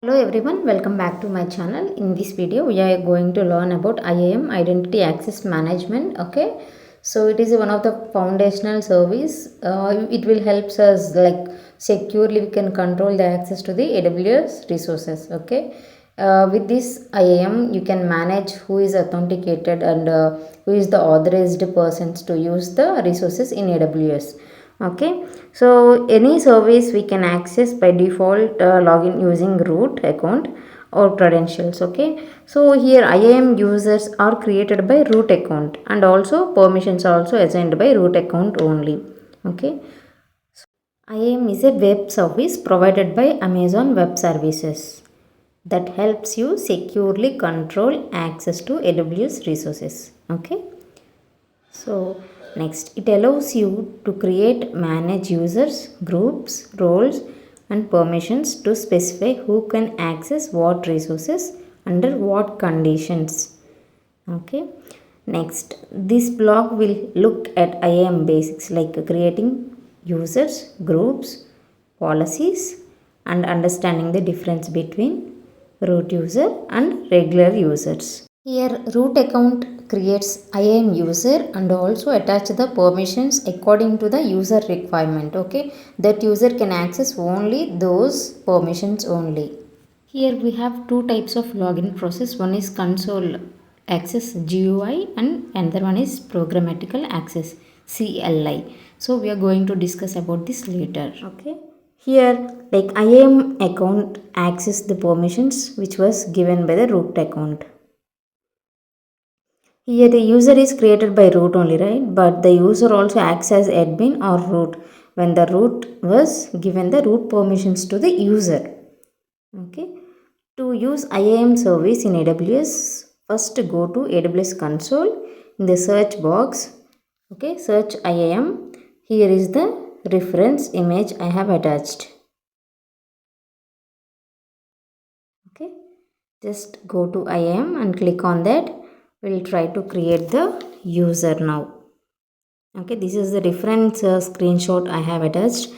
Hello everyone, welcome back to my channel. In this video we are going to learn about IAM, Identity Access Management. Okay, so it is one of the foundational service. It will helps us like securely we can control the access to the AWS resources. Okay, with this IAM you can manage who is authenticated and who is the authorized persons to use the resources in AWS. Okay, so any service we can access by default login using root account or credentials. Okay, so here IAM users are created by root account and also permissions are also assigned by root account only. Okay, IAM is a web service provided by Amazon Web Services that helps you securely control access to AWS resources. Okay, so next, it allows you to create, manage users, groups, roles and permissions to specify who can access what resources under what conditions. Okay. Next, this blog will look at IAM basics like creating users, groups, policies and understanding the difference between root user and regular users. Here root account creates IAM user and also attach the permissions according to the user requirement. Okay, that user can access only those permissions only. Here we have two types of login process. One is console access GUI and another one is programmatical access CLI. So we are going to discuss about this later. Okay. Here like IAM account access the permissions which was given by the root account. Here the user is created by root only, right? But the user also acts as admin or root when the root was given the root permissions to the user. Okay. To use IAM service in AWS, first go to AWS console. In the search box, okay, search IAM. Here is the reference image I have attached. Okay, just go to IAM and click on that. We'll try to create the user now. Okay, this is the reference screenshot I have attached.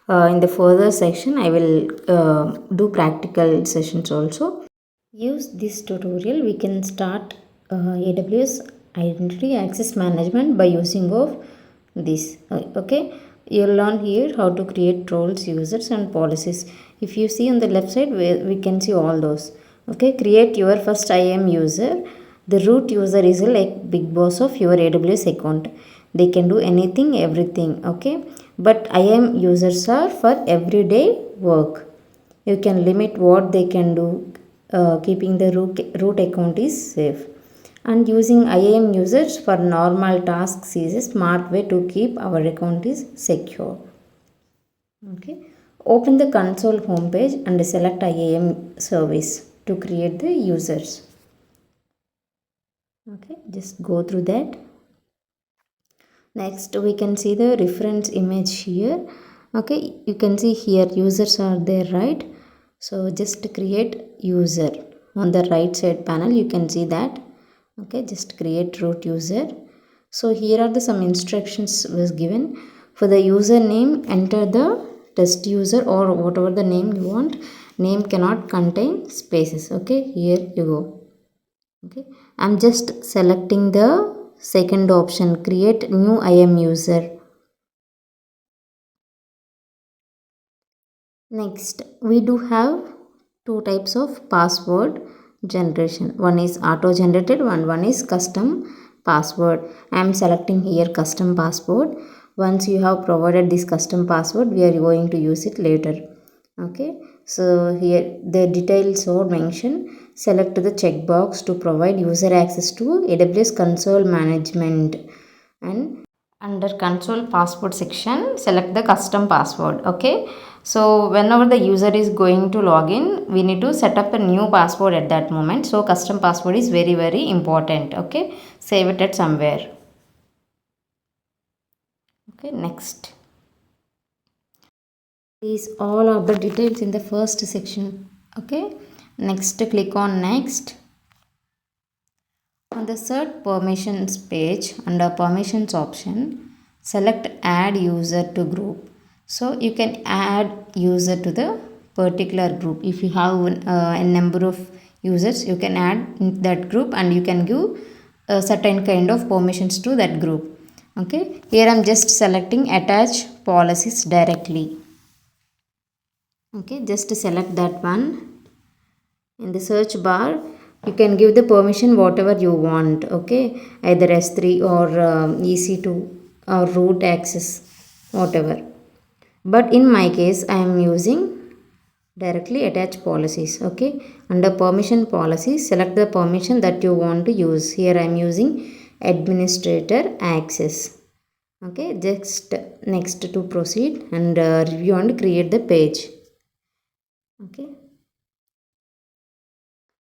In the further section I will do practical sessions also. Use this tutorial we can start AWS Identity Access Management by using of this. Okay, you'll learn here how to create roles, users and policies. If you see on the left side we can see all those. Okay, create your first IAM user. The root user is like big boss of your AWS account. They can do anything, everything. Okay, but IAM users are for everyday work. You can limit what they can do. Keeping the root account is safe, and using IAM users for normal tasks is a smart way to keep our account is secure. Okay, open the console homepage and select IAM service to create the users. Okay, just go through that. Next we can see the reference image here. Okay, you can see here users are there, right? So just create user on the right side panel, you can see that. Okay, just create root user. So here are the some instructions was given. For the username, enter the test user or whatever the name you want. Name cannot contain spaces. Okay, here you go. Okay, I'm just selecting the second option, create new IAM user. Next, we do have two types of password generation. One is auto generated, one is custom password. I am selecting here custom password. Once you have provided this custom password, we are going to use it later. Okay, so here the details are mentioned. Select the checkbox to provide user access to AWS console management, and under console password section select the custom password. Okay, so whenever the user is going to log in, we need to set up a new password at that moment. So custom password is very important. Okay, save it at somewhere. Okay, next, these all are the details in the first section. Okay, next click on next. On the set permissions page, under permissions option, select add user to group. So you can add user to the particular group. If you have a number of users, you can add in that group and you can give a certain kind of permissions to that group. Okay, here I'm just selecting attach policies directly. Okay, just select that one. In the search bar, you can give the permission whatever you want. Okay, either S3 or EC2 or root access, whatever. But in my case, I am using directly attach policies. Okay, under permission policies, select the permission that you want to use. Here I am using administrator access. Okay, just next to proceed and review and create the page. Okay,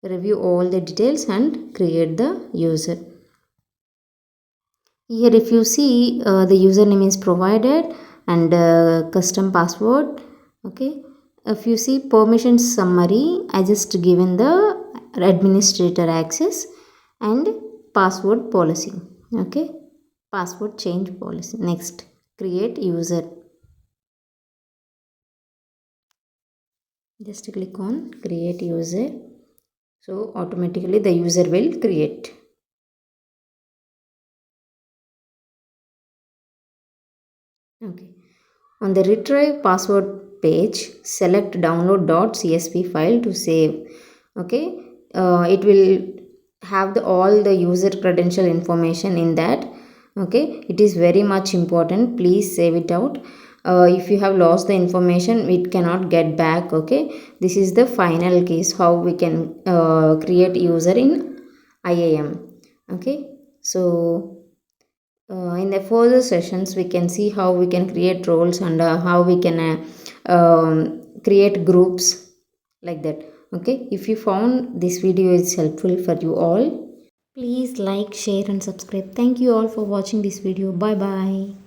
review all the details and create the user. Here if you see the username is provided and custom password. Okay, if you see permission summary, I just given the administrator access and password policy. Okay, password change policy. Next, create user. Just click on create user, so automatically the user will create. Okay, on the retrieve password page, select download.csv file to save. Okay, it will have all the user credential information in that. Okay, it is very much important, please save it out. If you have lost the information, it cannot get back. Okay, this is the final case how we can create user in IAM. Okay, so in the further sessions, we can see how we can create roles and how we can create groups, like that. Okay, if you found this video is helpful for you all, please like, share and subscribe. Thank you all for watching this video. Bye bye.